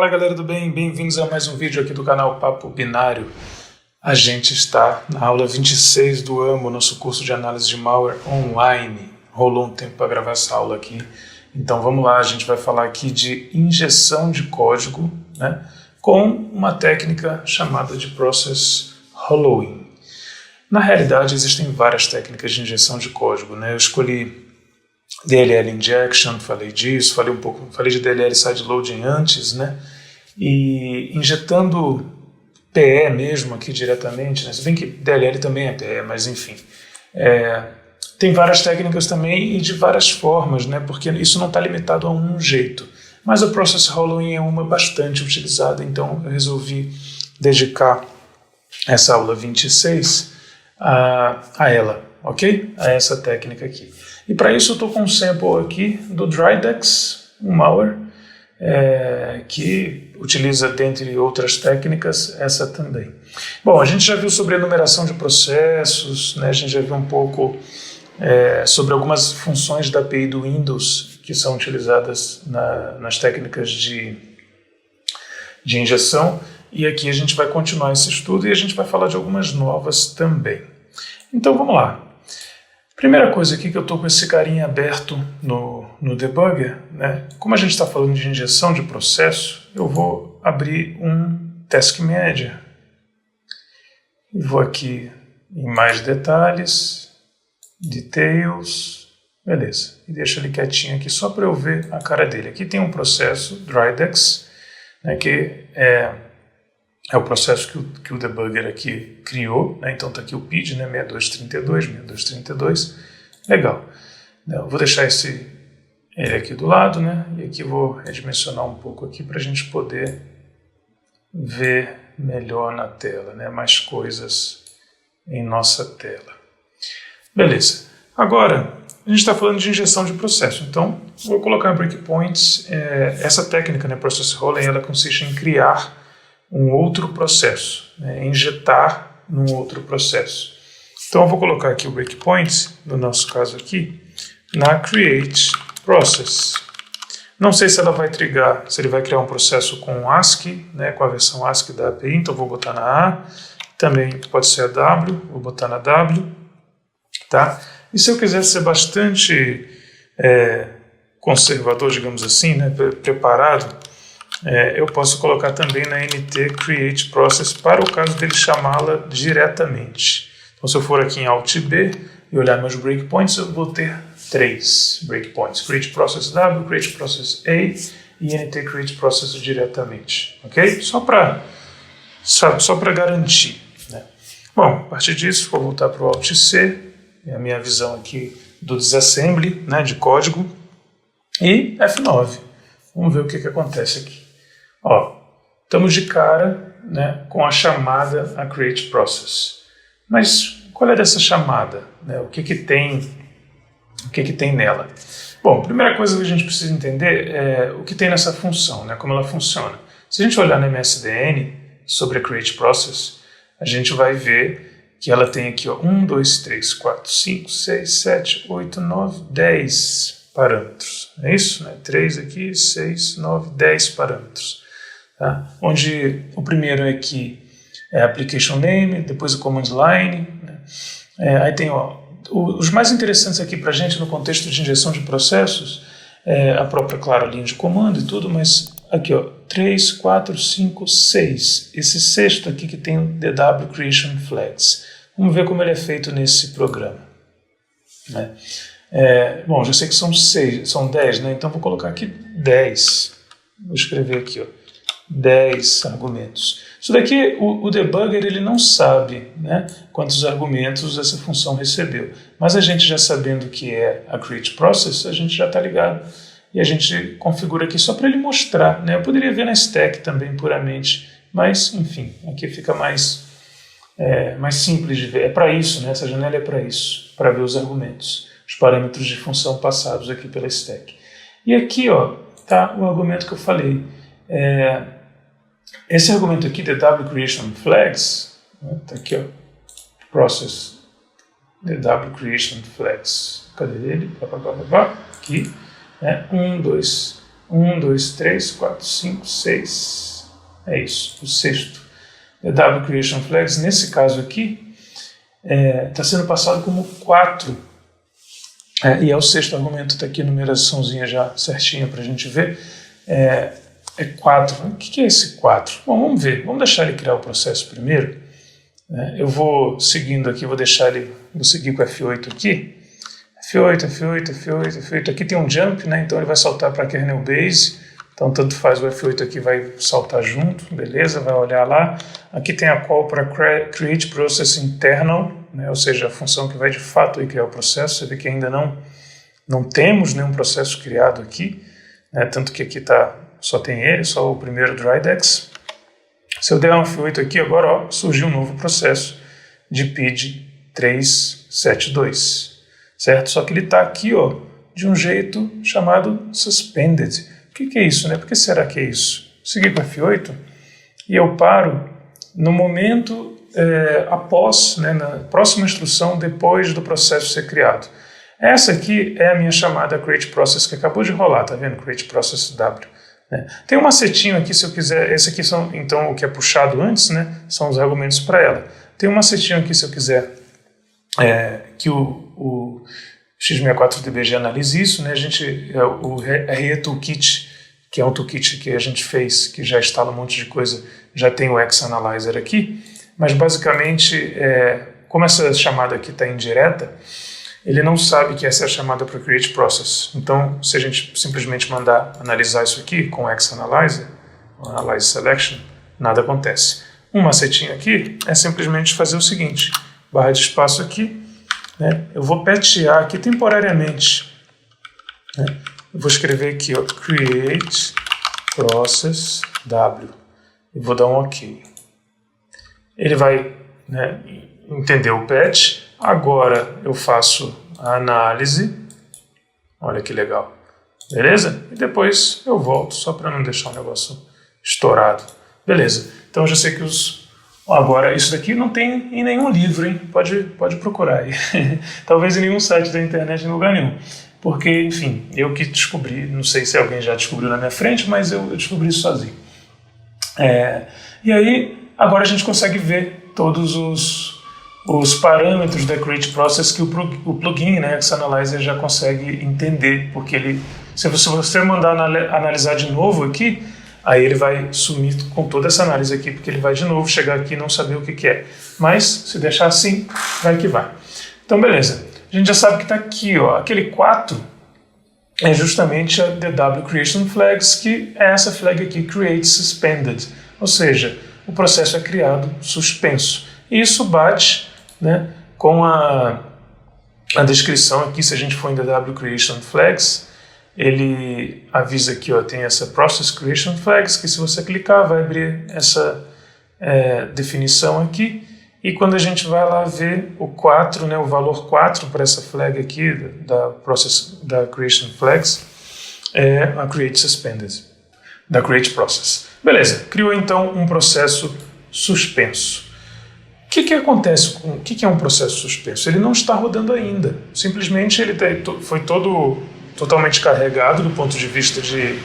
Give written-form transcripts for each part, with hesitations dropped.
Fala galera do bem, bem-vindos a mais um vídeo aqui do canal Papo Binário. A gente está na aula 26 do AMO, nosso curso de análise de malware online. Rolou um tempo para gravar essa aula aqui, então vamos lá, a gente vai falar aqui de injeção de código, né, com uma técnica chamada de Process Hollowing. Na realidade existem várias técnicas de injeção de código, né? Eu escolhi DLL Injection, falei disso, falei de DLL Sideloading antes, né? E injetando PE mesmo aqui diretamente, né? Se bem que DLL também é PE, mas enfim. Tem várias técnicas também e de várias formas, né? Porque isso não está limitado a um jeito. Mas o Process Hollowing é uma bastante utilizada, então eu resolvi dedicar essa aula 26 a ela, ok? A essa técnica aqui. E para isso eu estou com um sample aqui do Dridex, um malware, que utiliza, dentre outras técnicas, essa também. Bom, a gente já viu sobre enumeração de processos, né? A gente já viu um pouco sobre algumas funções da API do Windows que são utilizadas nas técnicas de injeção, e aqui a gente vai continuar esse estudo e a gente vai falar de algumas novas também. Então vamos lá. Primeira coisa aqui que eu estou com esse carinha aberto no debugger, né? Como a gente está falando de injeção de processo, eu vou abrir um Task Manager. E vou aqui em mais detalhes, Details, beleza. E deixo ele quietinho aqui só para eu ver a cara dele. Aqui tem um processo, Dridex, né, que é o processo que o debugger aqui criou, né? Então está aqui o PID, né? 6232. Legal. Eu vou deixar ele aqui do lado, né? E aqui vou redimensionar um pouco aqui para a gente poder ver melhor na tela, né? Mais coisas em nossa tela. Beleza. Agora, a gente está falando de injeção de processo, então vou colocar breakpoints. Essa técnica, né, Process Hollowing, ela consiste em criar um outro processo, né, injetar num outro processo. Então eu vou colocar aqui o breakpoint, no nosso caso aqui, na create process. Não sei se ela vai trigar, se ele vai criar um processo com ASCII, né, com a versão ASCII da API, então vou botar na A, também pode ser a W, vou botar na W, tá? E se eu quiser ser bastante conservador, digamos assim, né, preparado, eu posso colocar também na NT Create Process para o caso dele chamá-la diretamente. Então, se eu for aqui em Alt B e olhar meus breakpoints, eu vou ter 3 breakpoints. Create Process W, Create Process A e NT Create Process diretamente. Ok? Só para garantir, né? Bom, a partir disso, vou voltar para o Alt C, é a minha visão aqui do disassembly, né, de código, e F9. Vamos ver o que acontece aqui. Ó, estamos de cara, né, com a chamada a create process. Mas qual é dessa chamada, né? O que tem nela? Bom, a primeira coisa que a gente precisa entender é o que tem nessa função, né, como ela funciona. Se a gente olhar no MSDN sobre a create process, a gente vai ver que ela tem aqui, ó, 1, 2, 3, 4, 5, 6, 7, 8, 9, 10 parâmetros. É isso? Né? 3 aqui, 6, 9, 10 parâmetros. Tá? Onde o primeiro é aqui é application name, depois o command line, né? Aí tem, ó, os mais interessantes aqui para a gente no contexto de injeção de processos, a própria, claro, linha de comando e tudo, mas aqui, ó, 3, 4, 5, 6. Esse sexto aqui que tem o DW Creation Flags. Vamos ver como ele é feito nesse programa, né? Bom, já sei que são 10, né? Então vou colocar aqui 10. Vou escrever aqui, ó, 10 argumentos. Isso daqui, o debugger ele não sabe, né, quantos argumentos essa função recebeu. Mas a gente já sabendo que é a create process, a gente já está ligado. E a gente configura aqui só para ele mostrar, né? Eu poderia ver na stack também puramente, mas enfim, aqui fica mais simples de ver. É para isso, né? Essa janela é para isso, para ver os argumentos, os parâmetros de função passados aqui pela stack. E aqui, ó, tá o argumento que eu falei. Esse argumento aqui, DW Creation Flags, né? Tá aqui, ó, process DW Creation Flags. Cadê ele? Aqui. 1, 2, 1, 2, 3, 4, 5, 6. É isso, o sexto. DW Creation Flags, nesse caso aqui, está sendo passado como 4. E é o sexto argumento, está aqui a numeraçãozinha já certinha para a gente ver. É 4. O que é esse 4? Bom, vamos ver. Vamos deixar ele criar o processo primeiro. Eu vou seguindo aqui, vou seguir com F8 aqui. F8, F8, F8, F8. Aqui tem um jump, né? Então ele vai saltar para a kernel base. Então tanto faz, o F8 aqui vai saltar junto, beleza? Vai olhar lá. Aqui tem a call para create process internal, né? Ou seja, a função que vai de fato aí criar o processo. Você vê que ainda não temos nenhum processo criado aqui, né? Tanto que aqui só tem ele, só o primeiro DryDex. Se eu der um F8 aqui, agora ó, surgiu um novo processo de PID 372, certo? Só que ele está aqui ó, de um jeito chamado suspended. O que é isso, né? Por que será que é isso? Seguir com F8 e eu paro no momento após, né, na próxima instrução depois do processo ser criado. Essa aqui é a minha chamada create process que acabou de rolar, tá vendo? Create process W. Tem um macetinho aqui, se eu quiser, esse aqui são, então, o que é puxado antes, né, são os argumentos para ela. Tem um macetinho aqui, se eu quiser, que o x64DBG analise isso, né, o RE Toolkit, que é um toolkit que a gente fez, que já instala um monte de coisa, já tem o X-Analyzer aqui, mas basicamente, como essa chamada aqui está indireta, ele não sabe que essa é a chamada para create process. Então, se a gente simplesmente mandar analisar isso aqui com o X-Analyzer, Analyze Selection, nada acontece. Um macetinho aqui é simplesmente fazer o seguinte, barra de espaço aqui, né, eu vou patchear aqui temporariamente, né, eu vou escrever aqui, ó, create process W, e vou dar um OK. Ele vai, né, entender o patch. Agora eu faço a análise, olha que legal, beleza? E depois eu volto, só para não deixar o negócio estourado. Beleza, então eu já sei que agora isso daqui não tem em nenhum livro, hein? Pode procurar aí. Talvez em nenhum site da internet, em lugar nenhum. Porque, enfim, eu que descobri, não sei se alguém já descobriu na minha frente, mas eu descobri isso sozinho. E aí, agora a gente consegue ver todos os parâmetros da Create Process que o plugin, né, X-Analyzer, já consegue entender, porque se você mandar analisar de novo aqui, aí ele vai sumir com toda essa análise aqui, porque ele vai de novo chegar aqui e não saber o que é. Mas, se deixar assim, vai que vai. Então, beleza. A gente já sabe que está aqui, ó, aquele 4 é justamente a DW Creation Flags, que é essa flag aqui, Create Suspended. Ou seja, o processo é criado suspenso. E isso bate, né, com a descrição aqui, se a gente for em DW Creation Flags, ele avisa aqui, ó, tem essa Process Creation Flags, que se você clicar vai abrir essa definição aqui, e quando a gente vai lá ver o 4, né, o valor 4 para essa flag aqui, da Creation Flags, é a Create Suspended, da Create Process. Beleza, criou então um processo suspenso. O que acontece com o que é um processo suspenso? Ele não está rodando ainda, simplesmente ele foi totalmente carregado do ponto de vista de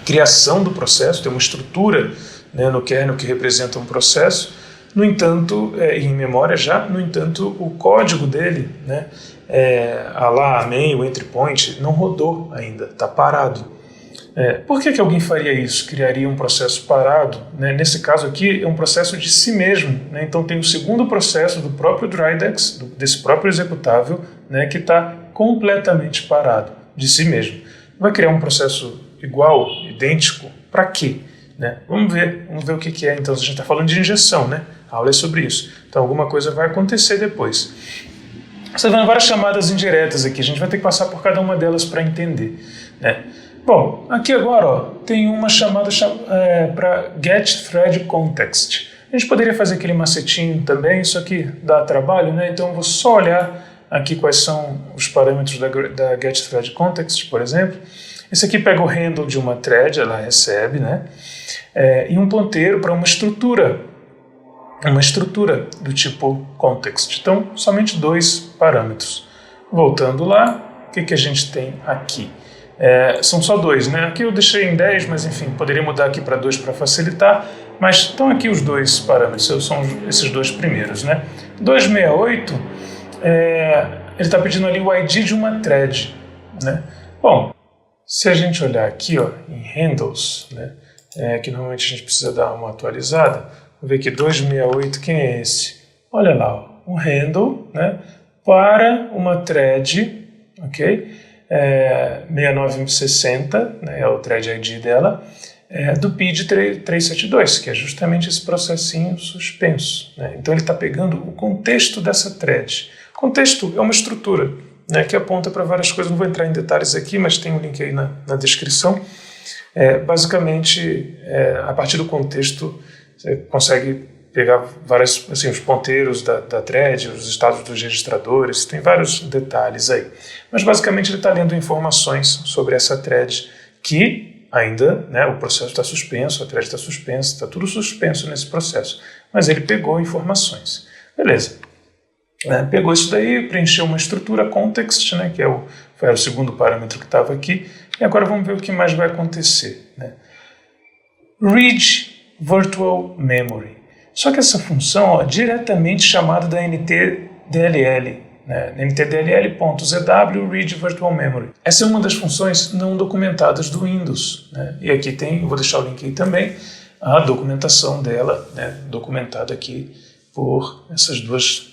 criação do processo, tem uma estrutura, né, no kernel que representa um processo, no entanto, em memória já, no entanto, o código dele, né, a main, o entry point, não rodou ainda, está parado. Por que alguém faria isso? Criaria um processo parado? Né? Nesse caso aqui, é um processo de si mesmo. Né? Então tem o segundo processo do próprio DryDex, desse próprio executável, né, que está completamente parado, de si mesmo. Vai criar um processo igual, idêntico, para quê? Né? Vamos ver o que é. Então a gente está falando de injeção, né? A aula é sobre isso. Então alguma coisa vai acontecer depois. Você vai ver várias chamadas indiretas aqui, a gente vai ter que passar por cada uma delas para entender, né? Bom, aqui agora ó, tem uma chamada para getThreadContext. A gente poderia fazer aquele macetinho também, isso aqui dá trabalho, né? Então eu vou só olhar aqui quais são os parâmetros da getThreadContext, por exemplo. Esse aqui pega o handle de uma thread, ela recebe, né? E um ponteiro para uma estrutura do tipo context. Então, somente 2 parâmetros. Voltando lá, o que a gente tem aqui? São só 2, né? Aqui eu deixei em 10, mas enfim, poderia mudar aqui para 2 para facilitar, mas estão aqui os 2 parâmetros, são esses 2 primeiros, né? 268, ele está pedindo ali o ID de uma thread, né? Bom, se a gente olhar aqui, ó, em handles, né, que normalmente a gente precisa dar uma atualizada, vamos ver que 268, quem é esse? Olha lá, ó, um handle, né, para uma thread, ok? 6960, né, é o thread ID dela, do PID 372, que é justamente esse processinho suspenso, né? Então ele está pegando o contexto dessa thread. Contexto é uma estrutura, né, que aponta para várias coisas, não vou entrar em detalhes aqui, mas tem um link aí na descrição. Basicamente, a partir do contexto, você consegue pegar vários, assim, os ponteiros da thread, os estados dos registradores, tem vários detalhes aí. Mas basicamente ele está lendo informações sobre essa thread que ainda, né, o processo está suspenso, a thread está suspensa, está tudo suspenso nesse processo. Mas ele pegou informações. Beleza. Pegou isso daí, preencheu uma estrutura context, né, que foi o segundo parâmetro que estava aqui, e agora vamos ver o que mais vai acontecer, né? Read Virtual Memory. Só que essa função é diretamente chamada da NTDLL, né? NTDLL.zw Read Virtual Memory. Essa é uma das funções não documentadas do Windows, né? E aqui tem, eu vou deixar o link aí também, a documentação dela, né, documentada aqui por essas duas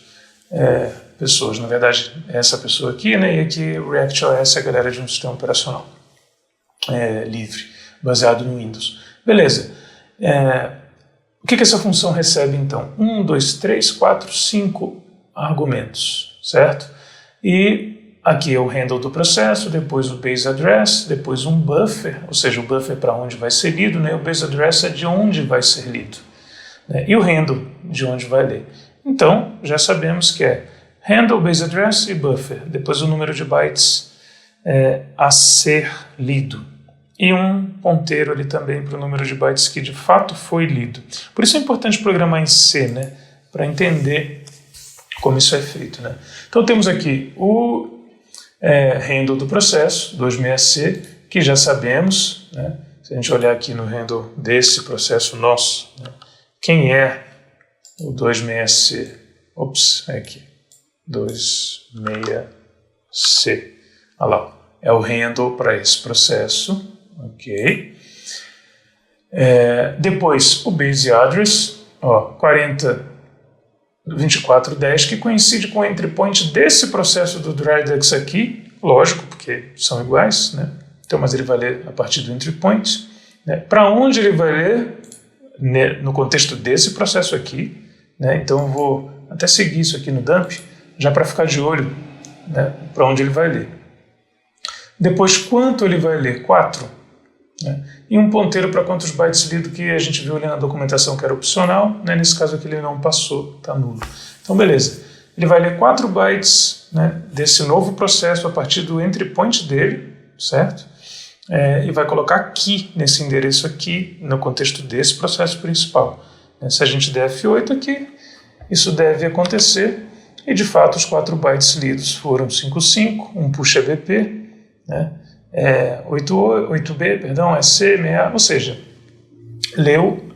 pessoas. Na verdade, essa pessoa aqui, né, e aqui o ReactOS é a galera de um sistema operacional livre, baseado no Windows. Beleza. O que essa função recebe, então? 1, 2, 3, 4, 5 argumentos, certo? E aqui é o handle do processo, depois o base address, depois um buffer, ou seja, o buffer para onde vai ser lido, né? O base address é de onde vai ser lido, né? E o handle, de onde vai ler. Então, já sabemos que é handle, base address e buffer. Depois o número de bytes a ser lido. E um ponteiro ali também para o número de bytes que de fato foi lido. Por isso é importante programar em C, né, para entender como isso é feito, né? Então temos aqui o handle do processo, 26C, que já sabemos, né? Se a gente olhar aqui no handle desse processo nosso, né, quem é o 26C? Ops, é aqui. 26C. Olha lá, é o handle para esse processo. Ok. Depois o base address, 402410, que coincide com o entry point desse processo do Redux aqui, lógico, porque são iguais, né? Então, mas ele vai ler a partir do entry point, né? Para onde ele vai ler? No contexto desse processo aqui, né? Então eu vou até seguir isso aqui no dump, já para ficar de olho, né, para onde ele vai ler. Depois, quanto ele vai ler? 4. Né? E um ponteiro para quantos bytes lido, que a gente viu ali na documentação que era opcional, né? Nesse caso aqui ele não passou, está nulo. Então beleza, ele vai ler 4 bytes, né, desse novo processo a partir do entry point dele, certo? E vai colocar aqui, nesse endereço aqui, no contexto desse processo principal. Se a gente der F8 aqui, isso deve acontecer, e de fato os 4 bytes lidos foram 55, um push ABP, né? 8B, perdão, é C, 6A, ou seja, leu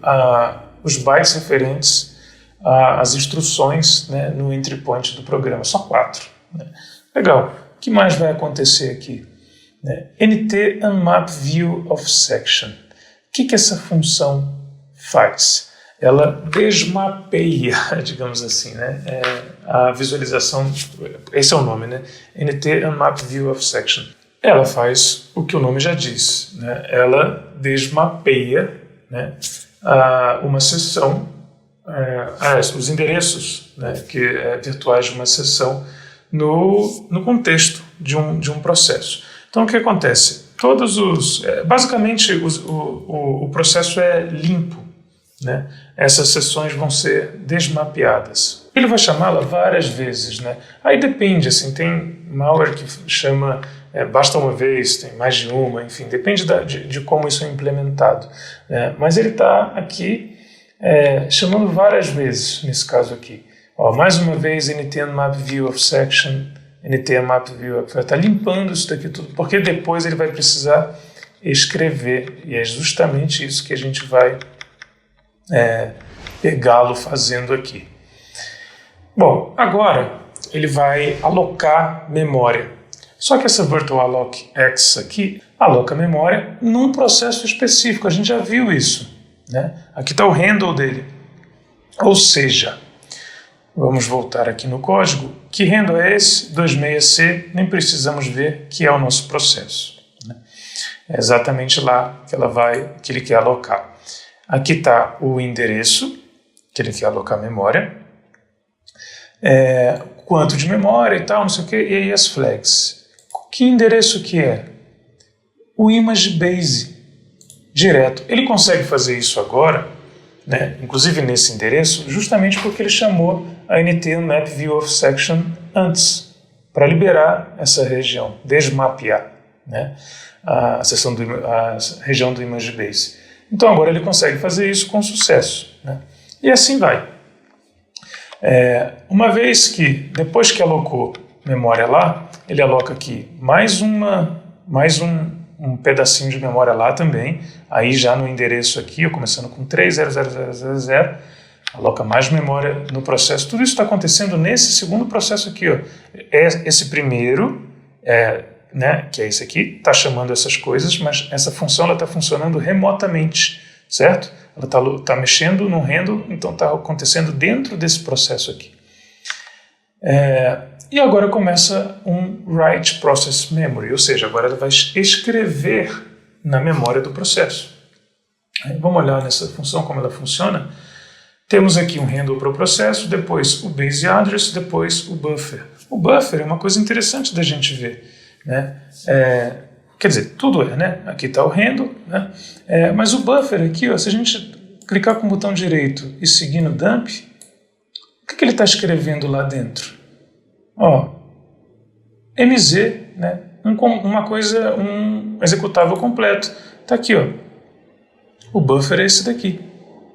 os bytes referentes às instruções, né, no entry point do programa, só 4. Né? Legal, o que mais vai acontecer aqui? NT Unmap View of Section. O que essa função faz? Ela desmapeia, digamos assim, né, a visualização, esse é o nome, né, NT Unmap View of Section. Ela faz o que o nome já diz, né? Ela desmapeia, né, uma seção, os endereços, né, virtuais de uma seção no contexto de um processo. Então o que acontece? Basicamente o processo é limpo, né? Essas seções vão ser desmapeadas. Ele vai chamá-la várias vezes, né? Aí depende, assim, tem malware que chama basta uma vez, tem mais de uma, enfim, depende de como isso é implementado, né? Mas ele está aqui chamando várias vezes, nesse caso aqui. Mais uma vez, NT Unmap View of Section, NTMapView vai estar limpando isso daqui tudo, porque depois ele vai precisar escrever, e é justamente isso que a gente vai pegá-lo fazendo aqui. Bom, agora ele vai alocar memória. Só que essa Virtual Alloc X aqui aloca memória num processo específico, a gente já viu isso, né? Aqui está o handle dele. Ou seja, vamos voltar aqui no código. Que handle é esse? 26C, nem precisamos ver que é o nosso processo, né? É exatamente lá que ele quer alocar. Aqui está o endereço que ele quer alocar memória, quanto de memória e tal, não sei o que, e aí as flags. Que endereço que é? O image base, direto. Ele consegue fazer isso agora, né, inclusive nesse endereço, justamente porque ele chamou a NTMapViewOfSection antes, para liberar essa região, desmapear, né, a região do image base. Então agora ele consegue fazer isso com sucesso, né, e assim vai. Uma vez que, depois que alocou memória lá, ele aloca aqui mais um pedacinho de memória lá também, aí já no endereço aqui, começando com 3000000, aloca mais memória no processo. Tudo isso está acontecendo nesse segundo processo aqui, ó. Esse primeiro, né, que é esse aqui, está chamando essas coisas, mas essa função está funcionando remotamente, certo? Ela está mexendo no handle, então está acontecendo dentro desse processo aqui. E agora começa um Write Process Memory, ou seja, agora ela vai escrever na memória do processo. Vamos olhar nessa função como ela funciona. Temos aqui um handle para o processo, depois o base address, depois o buffer. O buffer é uma coisa interessante da gente ver, né? Quer dizer, tudo né? Aqui está o handle, né? Mas o buffer aqui, ó, se a gente clicar com o botão direito e seguir no dump, o que ele está escrevendo lá dentro? Ó, MZ, né? Um executável completo. Está aqui, ó. O buffer é esse daqui,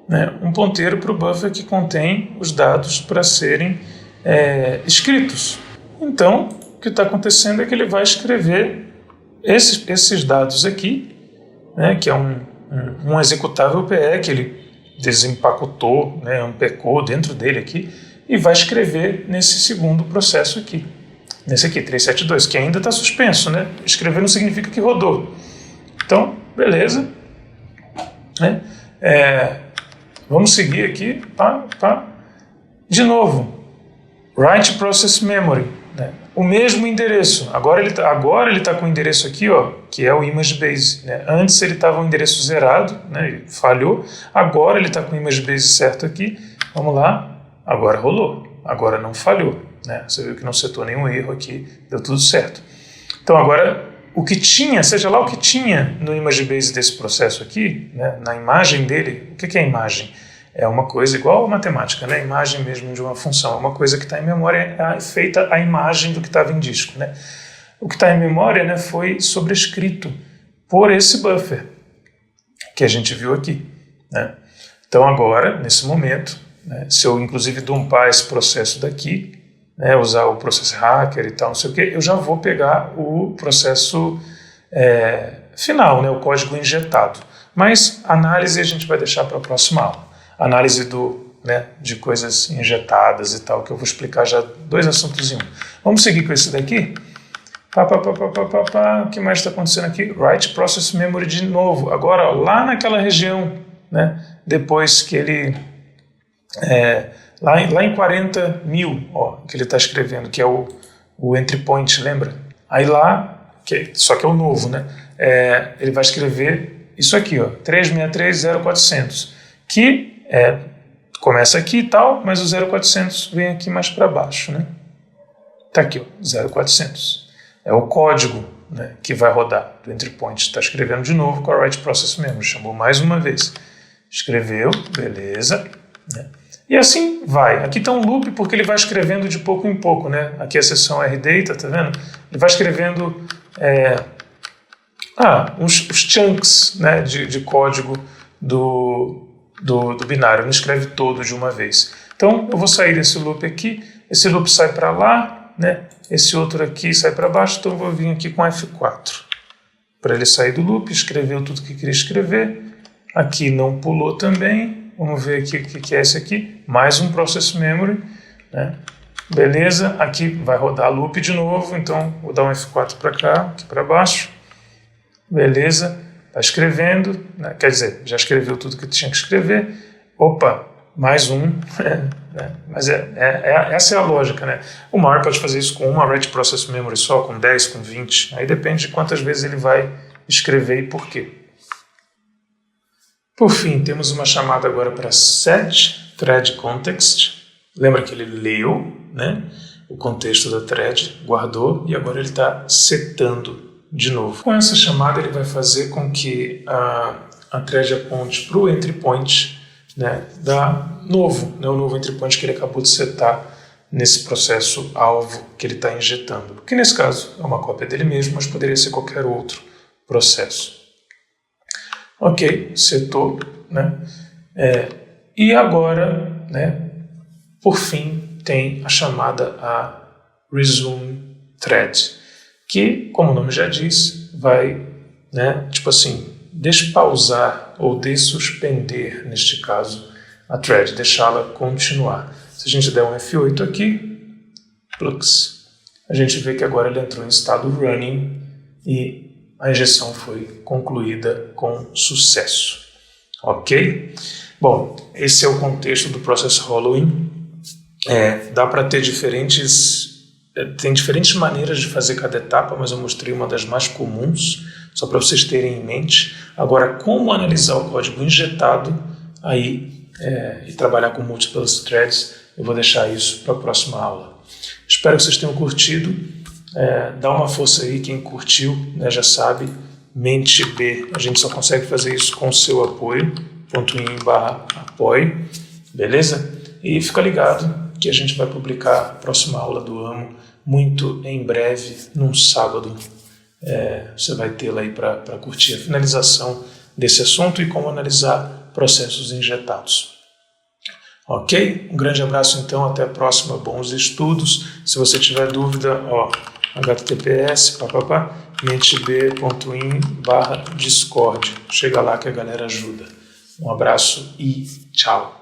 né? Um ponteiro para o buffer que contém os dados para serem escritos. Então, o que está acontecendo é que ele vai escrever esses dados aqui, né? Que é um executável PE que ele desempacotou, né? Unpackou dentro dele aqui, e vai escrever nesse segundo processo aqui. Nesse aqui, 372, que ainda está suspenso, né? Escrever não significa que rodou. Então, beleza. Né? Vamos seguir aqui. De novo, Write Process Memory. Né? O mesmo endereço. Agora ele tá com o endereço aqui, ó, que é o image base. Né? Antes ele estava um endereço zerado, né? Ele falhou. Agora ele está com o image base certo aqui. Vamos lá. Agora rolou, agora não falhou, né? Você viu que não setou nenhum erro aqui, deu tudo certo. Então agora, o que tinha, seja lá o que tinha no image base desse processo aqui, né, na imagem dele, o que é a imagem? É uma coisa igual a matemática, né? A imagem mesmo de uma função, é uma coisa que está em memória, é feita a imagem do que estava em disco, né? O que está em memória, né, foi sobrescrito por esse buffer, que a gente viu aqui, né? Então agora, nesse momento, se eu inclusive dumpar esse processo daqui, né, usar o processo hacker e tal, não sei o que, eu já vou pegar o processo final, né, o código injetado. Mas análise a gente vai deixar para a próxima aula. Análise de coisas injetadas e tal, que eu vou explicar já 2 assuntos em um. Vamos seguir com esse daqui? O que mais está acontecendo aqui? Write Process Memory de novo. Agora, ó, lá naquela região, né, depois que ele... lá em 40.000, ó, que ele está escrevendo, que é o entry point, lembra? Aí lá, só que é o novo, né? Ele vai escrever isso aqui, ó, 363.0400, que começa aqui e tal, mas o 0400 vem aqui mais para baixo, né? Tá aqui, ó, 0400. É o código, né, que vai rodar do entry point. Está escrevendo de novo com a Write Process Memory. Chamou mais uma vez. Escreveu, beleza, né? E assim vai. Aqui está um loop porque ele vai escrevendo de pouco em pouco, né? Aqui é a seção RData, tá vendo? Ele vai escrevendo os chunks, né, de código do binário. Não escreve todo de uma vez. Então eu vou sair desse loop aqui. Esse loop sai para lá, né? Esse outro aqui sai para baixo, então eu vou vir aqui com F4. Para ele sair do loop, escreveu tudo que queria escrever. Aqui não pulou também. Vamos ver aqui o que é esse aqui. Mais um Process Memory, né? Beleza, aqui vai rodar loop de novo, então vou dar um F4 para cá, aqui para baixo. Beleza, está escrevendo, né? Quer dizer, já escreveu tudo que tinha que escrever. Opa, mais um. Mas essa é a lógica, né? O maior pode fazer isso com uma write process memory só, com 10, com 20. Aí depende de quantas vezes ele vai escrever e por quê. Por fim, temos uma chamada agora para set thread context. Lembra que ele leu, né, o contexto da thread, guardou e agora ele está setando de novo. Com essa chamada ele vai fazer com que a thread aponte para o entry point, né, o novo entry point que ele acabou de setar nesse processo alvo que ele está injetando. Que nesse caso é uma cópia dele mesmo, mas poderia ser qualquer outro processo. Ok, setou, né? E agora, né, por fim, tem a chamada a resume thread, que, como o nome já diz, vai, né, tipo assim, despausar ou dessuspender, neste caso, a thread, deixá-la continuar. Se a gente der um F8 aqui, a gente vê que agora ele entrou em estado running e a injeção foi concluída com sucesso. Ok? Bom, esse é o contexto do Process Hollowing. Dá para ter tem diferentes maneiras de fazer cada etapa, mas eu mostrei uma das mais comuns, só para vocês terem em mente. Agora, como analisar o código injetado aí, e trabalhar com múltiplas threads, eu vou deixar isso para a próxima aula. Espero que vocês tenham curtido. Dá uma força aí, quem curtiu, né, já sabe, mente B, a gente só consegue fazer isso com o seu apoio, .in/apoio, beleza? E fica ligado que a gente vai publicar a próxima aula do AMO muito em breve, num sábado. Você vai tê-la aí para curtir a finalização desse assunto e como analisar processos injetados. Ok? Um grande abraço então, até a próxima, bons estudos. Se você tiver dúvida, https menteb.in/discord. Chega lá que a galera ajuda. Um abraço e tchau.